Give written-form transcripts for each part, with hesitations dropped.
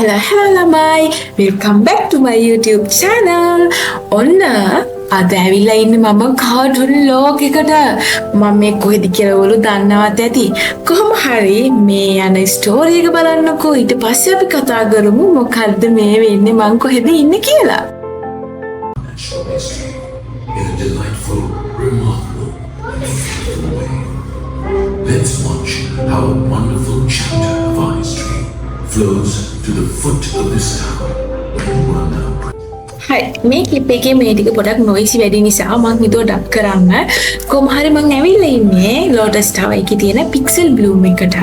Hello ළමයි. Welcome back to my YouTube channel. ඔන්න අද ඇවිල්ලා ඉන්නේ මම කාටුන් ලෝකයකට. මම මේ කොහෙද කියලා ඔයගොල්ලෝ දන්නවත් ඇති. කොහොම හරි මේ යන ස්ටෝරි එක බලන්නකෝ. ඊට පස්සේ අපි කතා කරමු මොකද්ද මේ වෙන්නේ මං කොහෙද ඉන්නේ කියලා. In a delightful, remarkable, and beautiful way. Let's watch how a wonderful chapter of our history flows to the foot of this tower when you are now. Hi, මේ ක්ලිප් එකේ මේ ටික පොඩක් නොයිසි වැඩි නිසා මම හිතුවා ඩබ් කරන්න. කොහොම හරි මම ඇවිල්ලා ඉන්නේ ලෝටස් ටාවර් එකේ තියෙන පික්සල් බ්ලූම් එකට.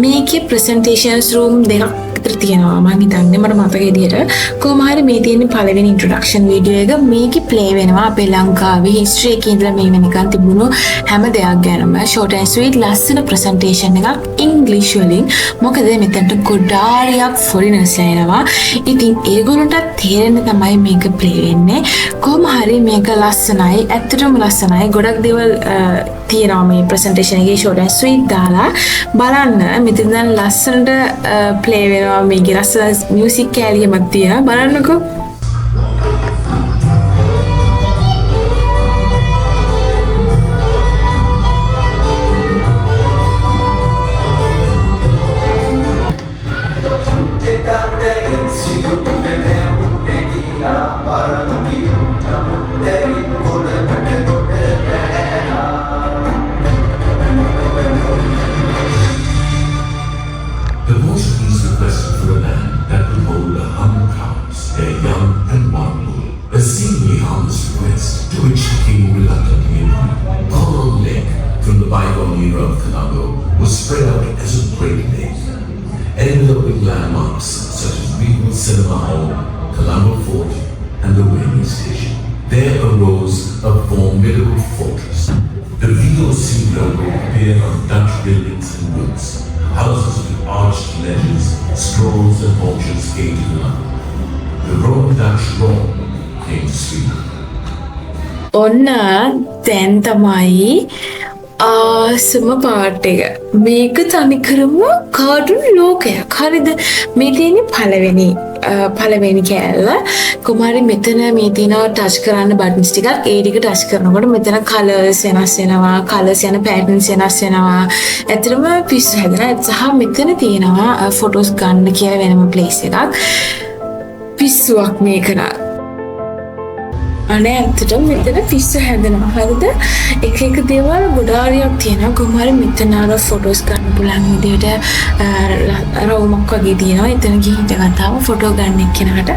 මේකේ ප්‍රසන්ටේෂන්ස් රූම් දෙකක් විතර තියෙනවා මම හිතන්නේ මට මතක විදියට. කොහොම හරි මේ තියෙන පළවෙනි ඉන්ට්‍රොඩක්ෂන් වීඩියෝ එක මේකේ ප්ලේ වෙනවා අපේ ලංකාවේ හිස්ටරි එකේ ඉඳලා මේ වෙනකන් තිබුණු හැම දෙයක් ගැනම ෂෝට් ඇන්ඩ් ස්වීට් ලස්සන ප්‍රසන්ටේෂන් එකක් ඉංග්‍රීසි වලින්. මොකද මෙතනට ගොඩාරියක් ෆොරිනර්ස් එනවා. ඉතින් ඒගොල්ලන්ට තේරෙන්න තමයි මේක ප්ලේ වෙන්නේ. කොහොම හරි මේක ලස්සනයි. ඇත්තටම ලස්සනයි. ගොඩක් දේවල් තියෙනවා මේ ප්‍රසන්ටේෂන් එකේ ෂෝට් ඇන්ඩ් ස්වීට් දාලා බලන්න. මෙතන දැන් ලස්සනට ප්ලේ වෙනවා මේකේ ලස්සන මියුසික් කැලියමක් තියෙනවා. බලන්නකෝ. The Portuguese requested for a land that would hold 100 cows, their young and one bull. A seemingly harmless request, to which the king reluctantly agreed. Coral Lake, from the bygone era of Colombo, was spread out as a great lake, enveloping landmarks such as Regal Cinema Hall, Colombo Fort, and the railway station. There arose a formidable fortress. The Regal Sea logo appeared on Dutch buildings and woods. Houses with arched ledges, scrolls and orchards came to London. The Roman Dutch Rome came to Sweden. ඔන්න දැන් තමයි ආසම part එක. මේක තනිකරම cartoon ලෝකයක්. හරිද? මේ තියෙන්නේ පළවෙනි කෑල්ල. කොහොමරි මෙතන මේ තියෙනවා ටච් කරන්න බටන්ස් ටිකක්. ඒ ටික ටච් කරනකොට මෙතන කලර්ස් වෙනස් වෙනවා. කලර්ස් යන පැටර්න්ස් වෙනස් වෙනවා. ඇත්තටම පිස්සු හැදෙනවා. සහ මෙතන තියෙනවා ෆොටෝස් ගන්න කියලා වෙනම ප්ලේස් එකක්. පිස්සුවක් මේක නා. අනේ ඇත්තටම මෙතන පිස්සු හැදෙනවා. හරිද? එක දේවල් ගොඩාරියක් තියෙනවා. කොහොම හරි මෙතන අර ෆොටෝස් ගන්න පුළුවන් විදිහට රවුමක් වගේ තියෙනවා. එතන ගිහින් ගත්තාම ෆොටෝ ගන්න එක්කෙනාට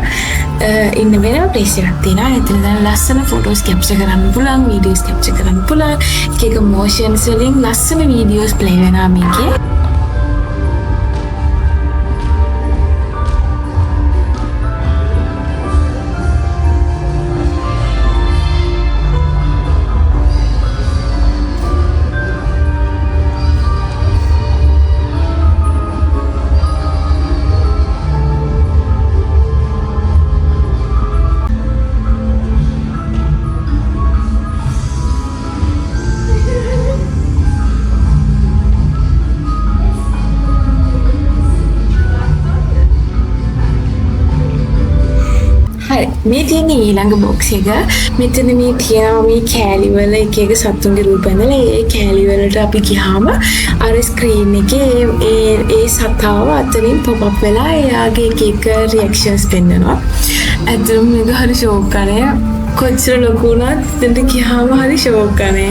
ඉන්න වෙනම ප්ලේස් එකක් තියෙනවා. එතන දැන් ලස්සන ෆොටෝස් කැප්චර් කරන්න පුළුවන්, වීඩියෝස් කැප්චර් කරන්න පුළුවන්. එක මොෂන්ස් වලින් ලස්සන වීඩියෝස් ප්ලේ වෙනවා මේකේ. මේ තියෙන ඊළඟ බොක්ස් එක මෙතන මේ තියෙනවා මේ කෑලි වල එක සතුන්ගේ රූප ඇඳලා ඒ කෑලි වලට අපි ගියාම අර ස්ක්‍රීන් එකේ ඒ සතාව අතරින් පොප් අප් වෙලා එයාගේ එක රියැක්ෂන්ස් පෙන්නනවා. ඇත්තටම මේක හරි ෂෝක් කරේ. කොච්චර ලොකු වුණත් දෙන්න ගියාම හරි ෂෝක් කරේ.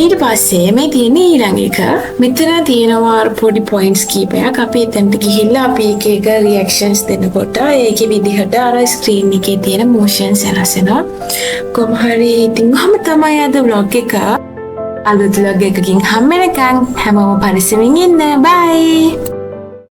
ඊට පස්සේ මේ තියෙන ඊළඟ එක මෙතන තියෙනවා පොඩි පොයින්ට්ස් කීපයක්. අපි එතනට ගිහිල්ලා අපි එක රියැක්ෂන්ස් දෙනකොට ඒකේ විදිහට අර ස්ක්‍රීන් එකේ තියෙන මොෂන්ස් වෙනස් වෙනවා. කොහොම හරි ඉතින් මම තමයි අද vlog එක අලුත් vlog එකකින් හම්බෙනකන් හැමෝම පරිස්සමින් ඉන්න. බයි.